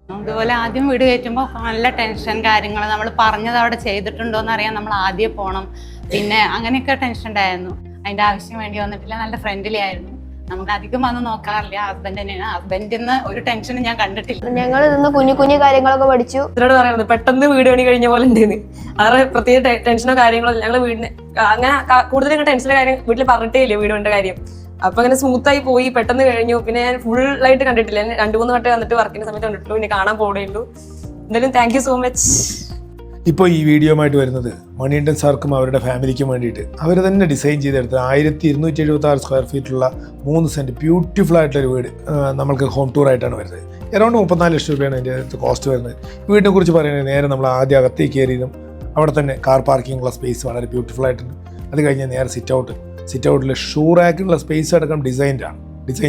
അതുപോലെ ആദ്യം വീട് കയറ്റുമ്പോൾ നല്ല ടെൻഷൻ കാര്യങ്ങൾ നമ്മൾ പറഞ്ഞത് അവിടെ ചെയ്തിട്ടുണ്ടോ എന്ന് അറിയാൻ നമ്മൾ ആദ്യം പോകണം. പിന്നെ അങ്ങനെയൊക്കെ ടെൻഷൻ ഉണ്ടായിരുന്നു. അതിൻ്റെ ആവശ്യം വേണ്ടി വന്നിട്ടില്ല. നല്ല ഫ്രണ്ട്ലി ആയിരുന്നു. നമുക്ക് അധികം വന്ന് നോക്കാറില്ല. ഹസ്ബൻഡ് തന്നെയാണ്. ഹസ്ബൻഡിന്ന് ഒരു ടെൻഷനും ഞാൻ കണ്ടിട്ടില്ല. ഞങ്ങൾ ഇന്ന് കുഞ്ഞു കുഞ്ഞു കാര്യങ്ങളൊക്കെ പഠിച്ചു. ഇതിനോട് പറയുന്നത് പെട്ടെന്ന് വീട് പണി കഴിഞ്ഞ പോലെ ഉണ്ടെന്ന്. വേറെ പ്രത്യേക ടെൻഷനോ കാര്യങ്ങളോ ഞങ്ങൾ വീടിന് അങ്ങനെ കൂടുതലും ടെൻഷനോ കാര്യം വീട്ടിൽ പറഞ്ഞിട്ടേ ഇല്ല വീട് വേണ്ട കാര്യം. അപ്പൊ അങ്ങനെ സ്മൂത്തായി പോയി, പെട്ടെന്ന് കഴിഞ്ഞു. പിന്നെ ഞാൻ ഫുള്ളായിട്ട് കണ്ടിട്ടില്ല. 2-3 വട്ടം വന്നിട്ട് വർക്കിന്റെ സമയത്ത് കണ്ടിട്ടുള്ളൂ. പിന്നെ കാണാൻ പോകേയുള്ളൂ. എന്തായാലും താങ്ക് യു സോ മച്ച്. ഇപ്പോൾ ഈ വീഡിയോയുമായിട്ട് വരുന്നത് മണികണ്ഠൻ സാർക്കും അവരുടെ ഫാമിലിക്കും വേണ്ടിയിട്ട് അവർ തന്നെ ഡിസൈൻ ചെയ്തെടുത്ത് 1276 സ്ക്വയർ ഫീറ്റുള്ള 3 സെൻറ്റ് ബ്യൂട്ടിഫുൾ ആയിട്ടുള്ളൊരു വീട് നമ്മൾക്ക് ഹോം ടൂറായിട്ടാണ് വരുന്നത്. അറൗണ്ട് 34 ലക്ഷം രൂപയാണ് അതിൻ്റെ അടുത്ത് കോസ്റ്റ് വരുന്നത്. വീടിനെ കുറിച്ച് പറയുന്നത് നേരെ നമ്മൾ ആദ്യം അകത്തേക്ക് കയറിയതും അവിടെ തന്നെ കാർ പാർക്കിങ്ങുള്ള സ്പേസ് വളരെ ബ്യൂട്ടിഫുൾ ആയിട്ടുണ്ട്. അത് കഴിഞ്ഞ് നേരെ സിറ്റ് ഔട്ടിൽ ഷൂ റാക്കിനുള്ള സ്പേസ് അടക്കം ഡിസൈൻ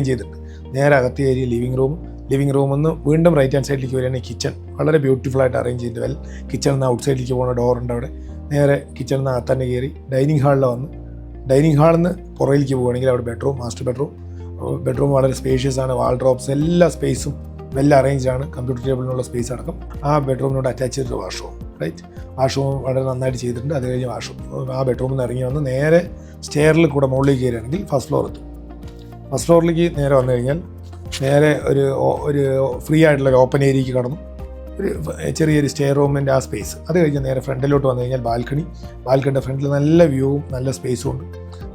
ചെയ്തിട്ടുണ്ട്. നേരെ അകത്ത് കയറി ലിവിംഗ് റൂമിൽ നിന്ന് വീണ്ടും റൈറ്റ് ഹാൻഡ് സൈഡിലേക്ക് വരികയാണെങ്കിൽ കിച്ചൺ വളരെ ബ്യൂട്ടിഫുൾ ആയിട്ട് അറേഞ്ച് ചെയ്തിട്ട് കിച്ചണിൽ നിന്ന് ഔട്ട് സൈഡിലേക്ക് പോകുന്ന ഡോറുണ്ട്. അവിടെ നേരെ കിച്ചണിൽ നിന്ന് അകത്ത് തന്നെ കയറി ഡൈനിങ് ഹാളിൽ നിന്ന് പുറയിലേക്ക് പോവുകയാണെങ്കിൽ അവിടെ മാസ്റ്റർ ബെഡ്റൂം വളരെ സ്പേഷ്യസ് ആണ്. വാൾഡ്രോപ്സ് എല്ലാ സ്പേസും വെൽ അറേഞ്ച്ഡ് ആണ്. കമ്പ്യൂട്ടർ ടേബിളിനുള്ള സ്പേസ് അടക്കം. ആ ബെഡ്റൂമിനോട് അറ്റാച്ച് ചെയ്തിട്ട് വാഷ്റൂം വളരെ നന്നായിട്ട് ചെയ്തിട്ടുണ്ട്. അത് കഴിഞ്ഞ് ആ ബെഡ്റൂമിൽ നിന്ന് ഇറങ്ങി വന്ന് നേരെ സ്റ്റെയറിൽ കൂടെ മുകളിലേക്ക് കയറുകയാണെങ്കിൽ ഫസ്റ്റ് ഫ്ലോറിലേക്ക് നേരെ വന്നു കഴിഞ്ഞാൽ നേരെ ഒരു ഫ്രീ ആയിട്ടുള്ള ഒരു ഓപ്പൺ ഏരിയയ്ക്ക് കടന്നു. ഒരു ചെറിയൊരു സ്റ്റെയർ റൂമിൻ്റെ ആ സ്പേസ്. അത് കഴിഞ്ഞ് നേരെ ഫ്രണ്ടിലോട്ട് വന്നു കഴിഞ്ഞാൽ ബാൽക്കണിയുടെ ഫ്രണ്ടിൽ നല്ല വ്യൂവും നല്ല സ്പേസും ഉണ്ട്.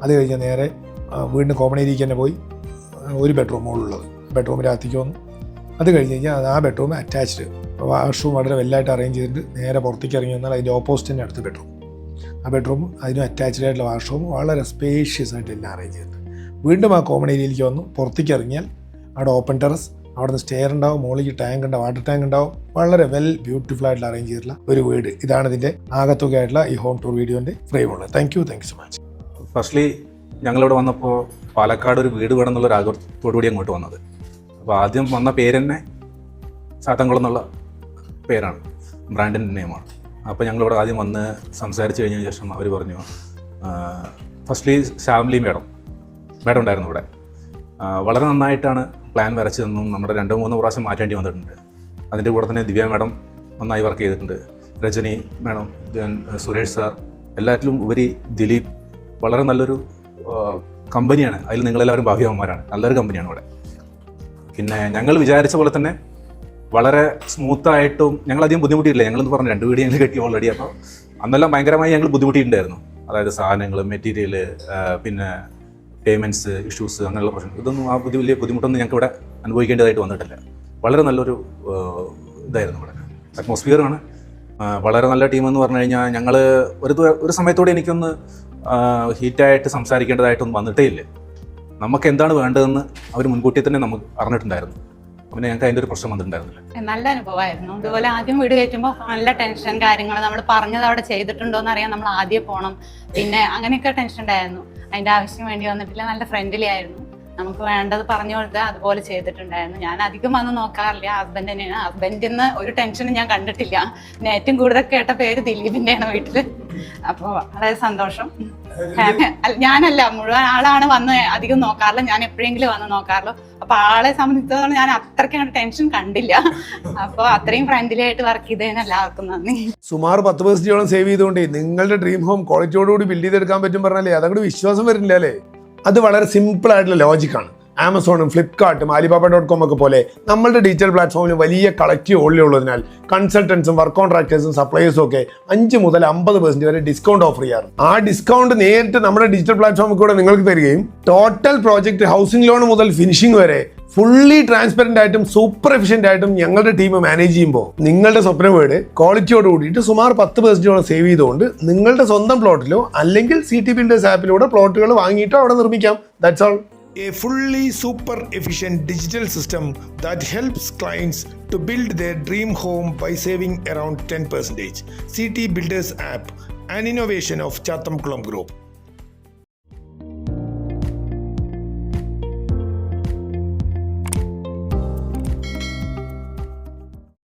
അത് കഴിഞ്ഞ് നേരെ വീണ്ടും കോമൺ ഏരിയയ്ക്ക് തന്നെ പോയി ഒരു ബെഡ്റൂമുള്ളത് ബെഡ്റൂമിൻ്റെ അകത്തേക്ക് വന്നു. അത് കഴിഞ്ഞ് കഴിഞ്ഞാൽ ആ ബെഡ്റൂം അറ്റാച്ച്ഡ് വാഷ്റൂം വളരെ വെല്ലായിട്ട് അറേഞ്ച് ചെയ്തിട്ട് നേരെ പുറത്തേക്ക് ഇറങ്ങി വന്നാൽ അതിൻ്റെ ഓപ്പോസിറ്റിൻ്റെ അടുത്ത് ബെഡ്റൂം അതിനും അറ്റാച്ച്ഡ് ആയിട്ടുള്ള വാഷ്റൂം വളരെ സ്പേഷ്യസ് ആയിട്ട് എല്ലാം അറേഞ്ച് ചെയ്തിട്ടുണ്ട്. വീണ്ടും ആ കോമൺ ഏരിയയിലേക്ക് വന്നു. പുറത്തേക്ക് ഇറങ്ങിയാൽ അവിടെ ഓപ്പൺ ടെറസ്, അവിടെ നിന്ന് സ്റ്റെയർ ഉണ്ടാവും, മുകളിലേക്ക് ടാങ്ക് ഉണ്ടാവും, വാട്ടർ ടാങ്ക് ഉണ്ടാവും. വളരെ ബ്യൂട്ടിഫുൾ ആയിട്ടുള്ള അറേഞ്ച് ചെയ്തിട്ടുള്ള ഒരു വീട്. ഇതാണ് ഇതിൻ്റെ ആകത്തുകയായിട്ടുള്ള ഈ ഹോം ടൂർ വീഡിയോൻ്റെ ഫ്രെയിമുള്ളത്. Thank you so much. Firstly ഞങ്ങളിവിടെ വന്നപ്പോൾ പാലക്കാട് ഒരു വീട് വേണം എന്നുള്ള ആഗ്രഹത്തോടുകൂടി അങ്ങോട്ട് വന്നത്. അപ്പോൾ ആദ്യം വന്ന പേര് തന്നെ ചാത്തൻകുളം എന്നുള്ള പേരാണ്, ബ്രാൻഡിൻ്റെ നെയിമാണ്. അപ്പോൾ ഞങ്ങളിവിടെ ആദ്യം വന്ന് സംസാരിച്ച് കഴിഞ്ഞതിന് ശേഷം അവർ പറഞ്ഞു, ഫസ്റ്റ്ലി ശ്യാമിലി മേഡം ഉണ്ടായിരുന്നു ഇവിടെ. വളരെ നന്നായിട്ടാണ് പ്ലാൻ വരച്ചതെന്നും നമ്മുടെ 2-3 പ്രാവശ്യം മാറ്റേണ്ടി വന്നിട്ടുണ്ട്. അതിൻ്റെ കൂടെ തന്നെ ദിവ്യ മേഡം നന്നായി വർക്ക് ചെയ്തിട്ടുണ്ട്, രജനി മേഡം, സുരേഷ് സാർ, എല്ലാറ്റിലും ഉപരി ദിലീപ്. വളരെ നല്ലൊരു കമ്പനിയാണ്. അതിൽ നിങ്ങളെല്ലാവരും ഭാഗ്യവാന്മാരാണ്. നല്ലൊരു കമ്പനിയാണ് ഇവിടെ. പിന്നെ ഞങ്ങൾ വിചാരിച്ച പോലെ തന്നെ വളരെ സ്മൂത്തായിട്ടും ഞങ്ങളധികം ബുദ്ധിമുട്ടിയിട്ടില്ല. ഞങ്ങളെന്ന് പറഞ്ഞു 2 വീട് ഞങ്ങൾ കെട്ടി ഓൾറെഡി. അപ്പോൾ അന്നെല്ലാം ഭയങ്കരമായി ഞങ്ങൾ ബുദ്ധിമുട്ടിയിട്ടുണ്ടായിരുന്നു. അതായത് സാധനങ്ങൾ, മെറ്റീരിയൽ, പിന്നെ പേയ്മെൻറ്റ്സ് ഇഷ്യൂസ്, അങ്ങനെയുള്ള പ്രശ്നം. ഇതൊന്നും വലിയ ബുദ്ധിമുട്ടൊന്നും ഞങ്ങൾക്ക് ഇവിടെ അനുഭവിക്കേണ്ടതായിട്ട് വന്നിട്ടില്ല. വളരെ നല്ലൊരു ഇതായിരുന്നു ഇവിടെ. അറ്റ്മോസ്ഫിയറാണ്. വളരെ നല്ല ടീമെന്ന് പറഞ്ഞു കഴിഞ്ഞാൽ ഞങ്ങൾ ഒരു സമയത്തോടെ എനിക്കൊന്ന് ഹീറ്റായിട്ട് സംസാരിക്കേണ്ടതായിട്ടൊന്നും വന്നിട്ടേ ഇല്ല. നമുക്ക് എന്താണ് വേണ്ടതെന്ന് അവർ മുൻകൂട്ടി തന്നെ നമുക്ക് അറിഞ്ഞിട്ടുണ്ടായിരുന്നു. പിന്നെ ഞങ്ങൾക്ക് അതിൻ്റെ ഒരു പ്രശ്നം വന്നിട്ടുണ്ടായിരുന്നില്ല. നല്ല അനുഭവമായിരുന്നു. അതുപോലെ ആദ്യം വീട് കയറ്റുമ്പോൾ നല്ല ടെൻഷൻ കാര്യങ്ങൾ നമ്മൾ പറഞ്ഞത് അവിടെ ചെയ്തിട്ടുണ്ടോ എന്ന് അറിയാൻ നമ്മൾ ആദ്യം പോകണം. പിന്നെ അങ്ങനെയൊക്കെ ടെൻഷൻ ഉണ്ടായിരുന്നു. അതിൻ്റെ ആവശ്യം വേണ്ടി വന്നിട്ടില്ല. നല്ല ഫ്രണ്ട്ലി ആയിരുന്നു. നമുക്ക് വേണ്ടത് പറഞ്ഞു കൊടുത്താൽ അതുപോലെ ചെയ്തിട്ടുണ്ടായിരുന്നു. ഞാൻ അധികം വന്ന് നോക്കാറില്ല. ഹസ്ബൻഡ് തന്നെയാണ്. ഹസ്ബൻഡിന്ന് ഒരു ടെൻഷനും ഞാൻ കണ്ടിട്ടില്ല. പിന്നെ ഏറ്റവും കൂടുതൽ കേട്ട പേര് ദിലീപിൻ്റെയാണ് വീട്ടിൽ. അപ്പോൾ വളരെ സന്തോഷം. ഞാനല്ല, മുഴുവൻ ആളാണ് വന്ന് അധികം നോക്കാറില്ല. ഞാൻ എപ്പോഴെങ്കിലും വന്ന് നോക്കാറുള്ളൂ. അപ്പോൾ ആളെ സംബന്ധിച്ചിടത്തോളം ഞാൻ അത്രയ്ക്ക് ടെൻഷൻ കണ്ടില്ല. അപ്പോൾ അത്രയും ഫ്രണ്ട്ലി ആയിട്ട് വർക്ക് ചെയ്തതിന് എല്ലാവർക്കും നന്ദി. സുമാർ 10% സേവ് ചെയ്തുകൊണ്ട് നിങ്ങളുടെ ഡ്രീം ഹോം ക്വാളിറ്റിയോടുകൂടി ബിൽഡ് ചെയ്തെടുക്കാൻ പറ്റും പറഞ്ഞാലേ അതങ്ങോട്ട് വിശ്വാസം വരുന്നില്ല അല്ലേ? അത് വളരെ സിമ്പിൾ ആയിട്ടുള്ള ലോജിക്കാണ്. ആമസോണും ഫ്ലിപ്കാർട്ടും alibaba.com ഒക്കെ പോലെ നമ്മളുടെ ഡിജിറ്റൽ പ്ലാറ്റ്ഫോമിൽ വലിയ കളക്റ്റീവ് ഓൾറെഡി ഉള്ളതിനാൽ കൺസൾട്ടൻസും വർക്ക് കോൺട്രാക്ടേഴ്സും സപ്ലയേഴ്സും ഒക്കെ 5 മുതൽ 50% വരെ ഡിസ്കൗണ്ട് ഓഫർ ചെയ്യാറ്. ആ ഡിസ്കൗണ്ട് നേരിട്ട് നമ്മുടെ ഡിജിറ്റൽ പ്ലാറ്റ്ഫോമിൽ കൂടെ നിങ്ങൾക്ക് തരികയും ടോട്ടൽ പ്രോജക്റ്റ് ഹൗസിംഗ് ലോൺ മുതൽ ഫിനിഷിംഗ് വരെ ഫുള്ളി ട്രാൻസ്പെറന്റ് ആയിട്ടും സൂപ്പർ എഫിഷ്യന്റ് ആയിട്ടും ഞങ്ങളുടെ ടീം മാനേജ് ചെയ്യുമ്പോൾ നിങ്ങളുടെ സ്വപ്ന വീട് ക്വാളിറ്റിയോട് കൂടിയിട്ട് സുമാർ 10% സേവ് ചെയ്തുകൊണ്ട് നിങ്ങളുടെ സ്വന്തം പ്ലോട്ടിലോ അല്ലെങ്കിൽ CT Builders ആപ്പിലൂടെ പ്ലോട്ടുകൾ വാങ്ങിയിട്ടോ അവിടെ നിർമ്മിക്കാം. That's all. A fully super efficient digital system that helps clients to build their dream home by saving around 10%. CT Builders app, an innovation of Chathamkulam Group.